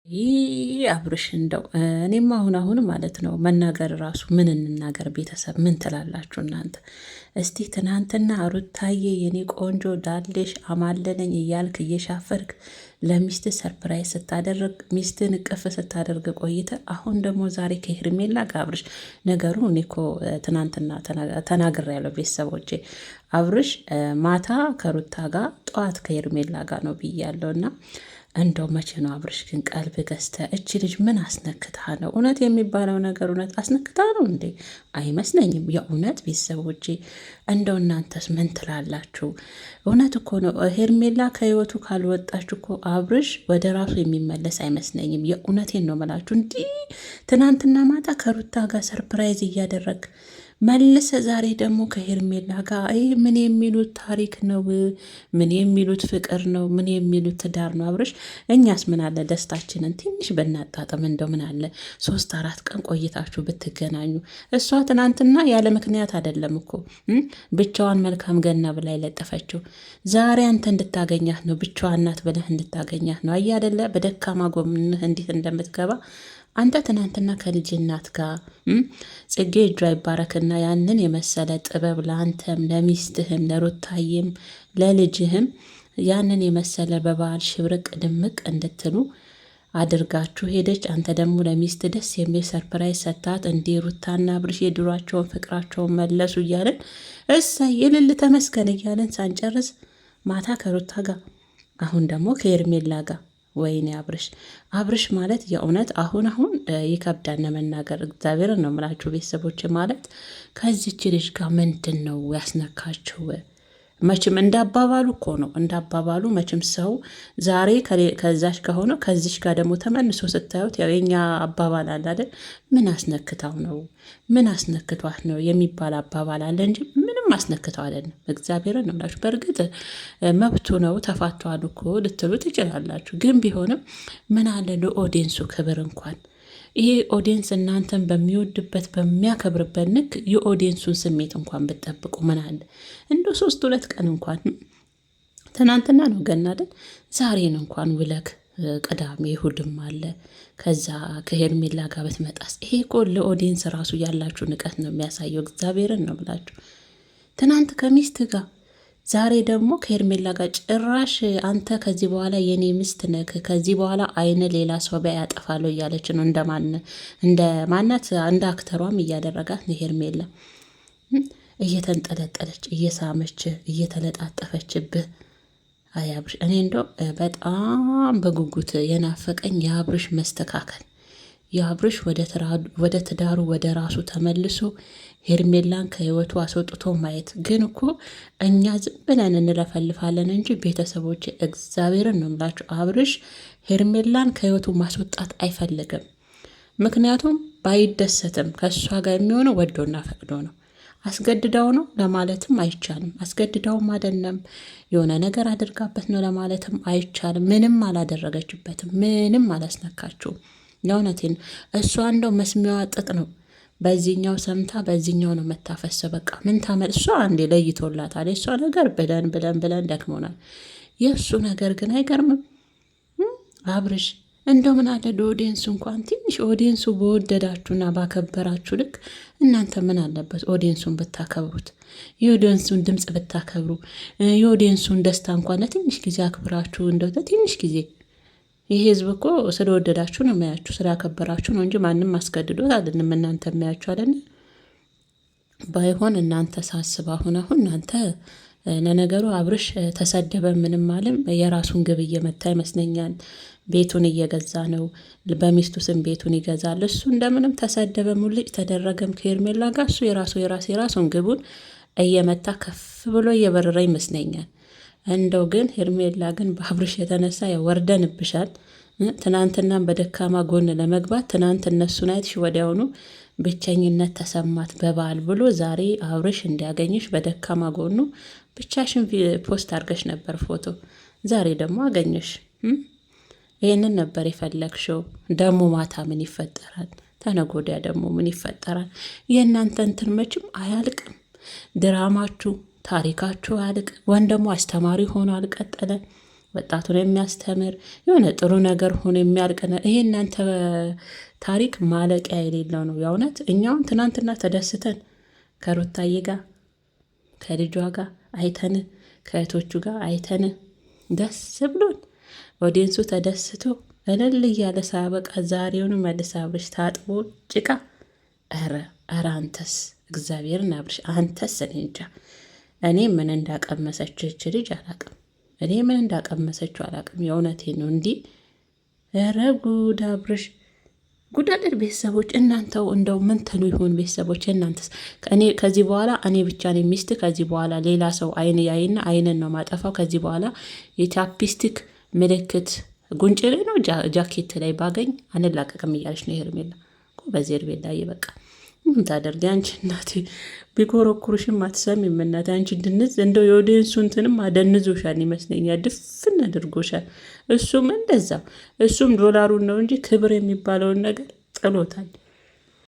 ይህ አብርሽ እንደው እኔም አሁን ማለት ነው መናገር ራሱ ምን እንናገር? ቤተሰብ ምን ትላላችሁ እናንተ? እስቲ ትናንትና ሩታዬ የኔ ቆንጆ ዳሌሽ አማለለኝ እያልክ እየሻፈርክ ለሚስት ሰርፕራይዝ ስታደርግ ሚስትን እቅፍ ስታደርግ ቆይተ አሁን ደግሞ ዛሬ ከሄርሜላ ጋር አብርሽ ነገሩ እኔ እኮ ትናንትና ተናግሬ ያለው ቤተሰቦቼ አብርሽ ማታ ከሩታ ጋር ጠዋት ከሄርሜላ ጋር ነው ብያለሁ እና እንደው መቼ ነው አብርሽ ግን ቀልብ ገዝተ እች ልጅ ምን አስነክታ ነው? እውነት የሚባለው ነገር እውነት አስነክታ ነው እንዴ? አይመስለኝም። የእውነት ቤተሰቦቼ እንደው እናንተስ ምን ትላላችሁ? እውነት እኮ ነው። ሄርሜላ ከህይወቱ ካልወጣች እኮ አብርሽ ወደ ራሱ የሚመለስ አይመስለኝም። የእውነቴን ነው መላችሁ። እንዲህ ትናንትና ማታ ከሩታ ጋር ሰርፕራይዝ እያደረግ መልሰ ዛሬ ደግሞ ከሄርሜላ ጋር ምን የሚሉት ታሪክ ነው? ምን የሚሉት ፍቅር ነው? ምን የሚሉት ትዳር ነው? አብርሽ እኛስ ምን አለ ደስታችንን ትንሽ በናጣጥም እንደው ምን አለ 3-4 ቀን ቆይታችሁ ብትገናኙ። እሷ ትናንትና ያለ ምክንያት አይደለም እኮ ብቻዋን መልካም ገና ብላ የለጠፈችው። ዛሬ አንተ እንድታገኛት ነው፣ ብቻዋን ናት ብለህ እንድታገኛት ነው። አየህ አይደለ በደካማ ጎንህ እንዴት እንደምትገባ አንተ ትናንትና ከልጅ እናት ጋር ጽጌ እጇ ይባረክና ያንን የመሰለ ጥበብ ለአንተም ለሚስትህም ለሩታዬም ለልጅህም ያንን የመሰለ በበዓል ሽብርቅ ድምቅ እንድትሉ አድርጋችሁ ሄደች። አንተ ደግሞ ለሚስት ደስ የሚል ሰርፕራይዝ ሰታት። እንዴ ሩታና አብርሽ የድሯቸውን ፍቅራቸውን መለሱ እያለን እሰይ የልል ተመስገን እያለን ሳንጨርስ ማታ ከሩታ ጋር አሁን ደግሞ ከሄርሜላ ጋር ወይኔ አብርሽ ማለት የእውነት አሁን ይከብዳል መናገር። እግዚአብሔርን ነው የምላችሁ ቤተሰቦች። ማለት ከዚች ልጅ ጋር ምንድን ነው ያስነካችው? መቼም እንዳባባሉ እኮ ነው እንዳባባሉ መቼም ሰው ዛሬ ከዛች ከሆነ ከዚች ጋር ደግሞ ተመልሶ ስታዩት ያው የኛ አባባል አለ አይደል? ምን አስነክታው ነው ምን አስነክቷት ነው የሚባል አባባል አለ እንጂ ምንም አስነክተው አይደለም። እግዚአብሔርን ነው የምላችሁ። በእርግጥ መብቱ ነው ተፋቷል እኮ ልትሉ ትችላላችሁ። ግን ቢሆንም ምን አለ ለኦዲየንሱ ክብር እንኳን ይሄ ኦዲየንስ እናንተን በሚወድበት በሚያከብርበት ንክ የኦዲየንሱን ስሜት እንኳን ብትጠብቁ ምን አለ እንደ 3-2 ቀን እንኳን ትናንትና ነው ገና አይደል? ዛሬን እንኳን ውለክ ቅዳሜ እሑድም አለ። ከዛ ከሄርሜላ ጋር ብትመጣስ ይሄ እኮ ለኦዲየንስ ራሱ ያላችሁ ንቀት ነው የሚያሳየው። እግዚአብሔርን ነው ብላችሁ ትናንት ከሚስት ጋር ዛሬ ደግሞ ከሄርሜላ ጋር ጭራሽ አንተ ከዚህ በኋላ የኔ ሚስት ነህ፣ ከዚህ በኋላ አይነ ሌላ ሰው ቢያይ ያጠፋለሁ እያለች ነው። እንደ ማናት እንደ አክተሯም እያደረጋት ነው። ሄርሜላ እየተንጠለጠለች እየሳመች እየተለጣጠፈችብህ። አይ አብርሽ፣ እኔ እንደው በጣም በጉጉት የናፈቀኝ የአብርሽ መስተካከል፣ የአብርሽ ወደ ትዳሩ ወደ ራሱ ተመልሶ ሄርሜላን ከህይወቱ አስወጥቶ ማየት። ግን እኮ እኛ ዝም ብለን እንለፈልፋለን እንጂ ቤተሰቦች እግዚአብሔርን ነው የምላችሁ አብርሽ ሄርሜላን ከህይወቱ ማስወጣት አይፈልግም። ምክንያቱም ባይደሰትም ከእሷ ጋር የሚሆነው ወዶና ፈቅዶ ነው። አስገድዳው ነው ለማለትም አይቻልም። አስገድዳውም አይደለም የሆነ ነገር አድርጋበት ነው ለማለትም አይቻልም። ምንም አላደረገችበትም። ምንም አላስነካችውም። የእውነቴን እሷ እንደው መስሚያዋ ጥጥ ነው። በዚህኛው ሰምታ በዚህኛው ነው መታፈሰ። በቃ ምን ታመል እሷ አንዴ ለይቶላታል። የእሷ ነገር ብለን ደክሞናል። የእሱ ነገር ግን አይገርምም። አብርሽ እንደው ምን አለ ለኦዲየንሱ እንኳን ትንሽ ኦዲየንሱ በወደዳችሁና ባከበራችሁ ልክ እናንተ ምን አለበት ኦዲየንሱን ብታከብሩት፣ የኦዲየንሱን ድምፅ ብታከብሩ፣ የኦዲየንሱን ደስታ እንኳን ለትንሽ ጊዜ አክብራችሁ እንደው ለትንሽ ጊዜ ይህ ህዝብ እኮ ስለወደዳችሁ ነው የሚያችሁ፣ ስላከበራችሁ ነው እንጂ ማንም አስገድዶት አይደለም። እናንተ የሚያችሁ አይደል? ባይሆን እናንተ ሳስብ አሁን እናንተ ለነገሩ አብርሽ ተሰደበ ምንም አለም የራሱን ግብ እየመታ ይመስለኛል። ቤቱን እየገዛ ነው። በሚስቱ ስም ቤቱን ይገዛል። እሱ እንደምንም ተሰደበ ሙልጭ ተደረገም ከሄርሜላ ጋር እሱ የራሱን ግቡን እየመታ ከፍ ብሎ እየበረረ ይመስለኛል። እንደው ግን ሄርሜላ ግን በአብርሽ የተነሳ ወርደንብሻል። ትናንትናም በደካማ ጎን ለመግባት ትናንት እነሱን አይትሽ ወዲያውኑ ብቸኝነት ተሰማት በበዓል ብሎ ዛሬ አብርሽ እንዲያገኝሽ በደካማ ጎኑ ብቻሽን ፖስት አድርገሽ ነበር ፎቶ። ዛሬ ደግሞ አገኘሽ። ይህንን ነበር የፈለግሽው። ደግሞ ማታ ምን ይፈጠራል? ተነጎዳያ ደግሞ ምን ይፈጠራል? የእናንተ እንትን መቼም አያልቅም ድራማችሁ ታሪካችሁ አልቅ ወን ደግሞ አስተማሪ ሆኖ አልቀጠለ። ወጣቱን የሚያስተምር የሆነ ጥሩ ነገር ሆኖ የሚያልቅ ይሄ እናንተ ታሪክ ማለቂያ የሌለው ነው። የእውነት እኛውን ትናንትና ተደስተን ከሩታዬ ጋር ከልጇ ጋር አይተን ከእህቶቹ ጋር አይተን ደስ ብሎን ኦዲየንሱ ተደስቶ እልል እያለ ሳበቃ ዛሬውን መልስ አብርሽ ታጥቦ ጭቃ። ኧረ አንተስ እግዚአብሔርን አብርሽ አንተስ እኔ እንጃ። እኔ ምን እንዳቀመሰች ልጅ አላቅም። እኔ ምን እንዳቀመሰችው አላቅም። የእውነቴን ነው። እንዲህ ኧረ ጉድ አብርሽ ጉዳድር። ቤተሰቦች እናንተው እንደው ምን ትሉ ይሆን? ቤተሰቦች እናንተስ? ከዚህ በኋላ እኔ ብቻ ነኝ ሚስት። ከዚህ በኋላ ሌላ ሰው አይን ያይና አይንን ነው ማጠፋው። ከዚህ በኋላ የቻፕስቲክ ምልክት ጉንጭ ላይ ነው ጃኬት ላይ ባገኝ አንላቀቅም እያለች ነው ሄርሜላ። በዚህ ሄርሜላ እየበቃ ምን ታደርጊ አንቺ እናቴ። ቢኮረኩርሽም አትሰሚም እናቴ። አንቺ ድንዝ እንደው የኦዲየንሱ እንትንም አደንዞሻል ይመስለኛል፣ ድፍን አድርጎሻል። እሱም እንደዛው እሱም ዶላሩን ነው እንጂ ክብር የሚባለውን ነገር ጥሎታል።